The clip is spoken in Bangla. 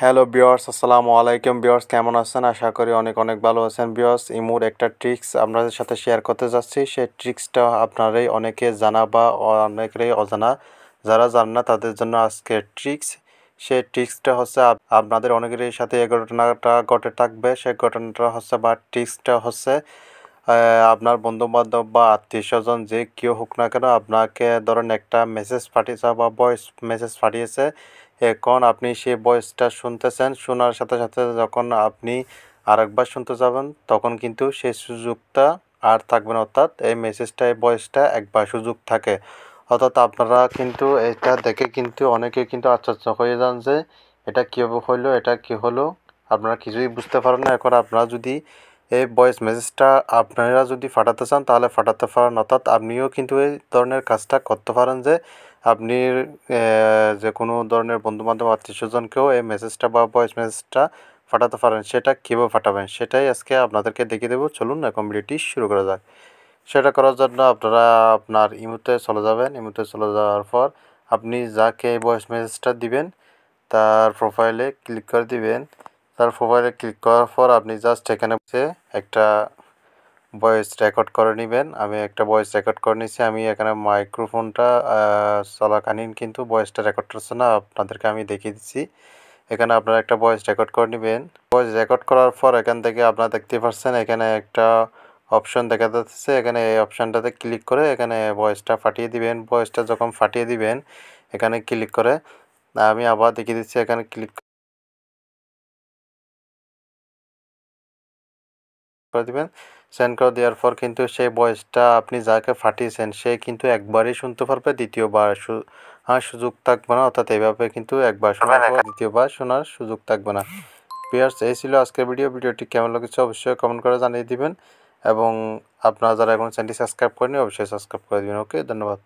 হ্যালো ভিউয়ার্স, আসসালামু আলাইকুম ভিউয়ার্স, কেমন আছেন? আশা করি অনেক অনেক ভালো আছেন ভিউয়ার্স। ইমুর একটা ট্রিক্স আপনাদের সাথে শেয়ার করতে যাচ্ছি। সেই ট্রিক্সটা আপনারাই অনেকে জানা বা অনেকেরই অজানা। যারা জানেন না তাদের জন্য আজকে ট্রিক্স। সেই ট্রিক্সটা হচ্ছে আপনাদের অনেকেরই সাথে এই ঘটনাটা ঘটে থাকবে। সেই ঘটনাটা হচ্ছে বা ট্রিক্সটা হচ্ছে আপনার বন্ধুবান্ধব বা আত্মীয়স্বজন যে কেউ হোক না কেন আপনাকে ধরেন একটা মেসেজ পাঠিয়েছে বা ভয়েস মেসেজ পাঠিয়েছে। এখন আপনি সেই ভয়েসটা শুনতেছেন, শোনার সাথে সাথে যখন আপনি আরেকবার শুনতে যাবেন তখন কিন্তু সেই সুযোগটা আর থাকবে না। অর্থাৎ এই মেসেজটা এই ভয়েসটা একবার সুযোগ থাকে। অর্থাৎ আপনারা কিন্তু এটা দেখে কিন্তু অনেকে কিন্তু আশ্চর্য হয়ে যান যে এটা কীভাবে হইলো, এটা কী হলো, আপনারা কিছুই বুঝতে পারেন না। এখন আপনারা যদি এই ভয়েস মেসেজটা আপনারা যদি পাঠাতে চান তাহলে পাঠাতে পারেন। অর্থাৎ আপনিও কিন্তু এই ধরনের কাজটা করতে পারেন যে আপনি যে কোনো ধরনের বন্ধুবান্ধব আত্মীয়স্বজনকেও এই মেসেজটা বা ভয়েস মেসেজটা পাঠাতে পারেন। সেটা কীভাবে পাঠাবেন সেটাই আজকে আপনাদেরকে দেখিয়ে দেবো। চলুন এখন ভিডিওটি শুরু করা যাক। সেটা করার জন্য আপনারা আপনার ইমোতে চলে যাবেন। ইমোতে চলে যাওয়ার পর আপনি যাকে এই ভয়েস মেসেজটা দিবেন তার প্রোফাইলে ক্লিক করে দিবেন। তার প্রোফাইলে ক্লিক করার পর আপনি জাস্ট এখানে একটা ভয়েস রেকর্ড করে নেবেন। আমি একটা ভয়েস রেকর্ড করে নিয়েছি। আমি এখানে মাইক্রোফোনটা চলাকালীন কিন্তু ভয়েসটা রেকর্ড হচ্ছে না, আপনাদেরকে আমি দেখিয়ে দিচ্ছি। এখানে আপনারা একটা ভয়েস রেকর্ড করে নেবেন। ভয়েস রেকর্ড করার পর এখান থেকে আপনারা দেখতে পাচ্ছেন এখানে একটা অপশন দেখা যাচ্ছে। এখানে এই অপশনটাতে ক্লিক করে এখানে ভয়েসটা ফাটিয়ে দিবেন। ভয়েসটা যখন ফাটিয়ে দিবেন এখানে ক্লিক করে আমি আবার দেখিয়ে দিচ্ছি। এখানে ক্লিক করে দিবেন। সেন্ড করে দেওয়ার পর কিন্তু সেই ভয়েসটা আপনি যাকে পাঠিয়েছেন সে কিন্তু একবারই শুনতে পারবে, দ্বিতীয়বার সুযোগ থাকবে না। অর্থাৎ এভাবে কিন্তু একবার শোনার পর দ্বিতীয়বার শোনার সুযোগ থাকবে না। ভিউয়ার্স, এই ছিল আজকের ভিডিওটি কেমন লেগেছে অবশ্যই কমেন্ট করে জানিয়ে দিবেন এবং আপনারা যারা এখন চ্যানেলটি সাবস্ক্রাইব করেনি অবশ্যই সাবস্ক্রাইব করে দিবেন। ওকে, ধন্যবাদ।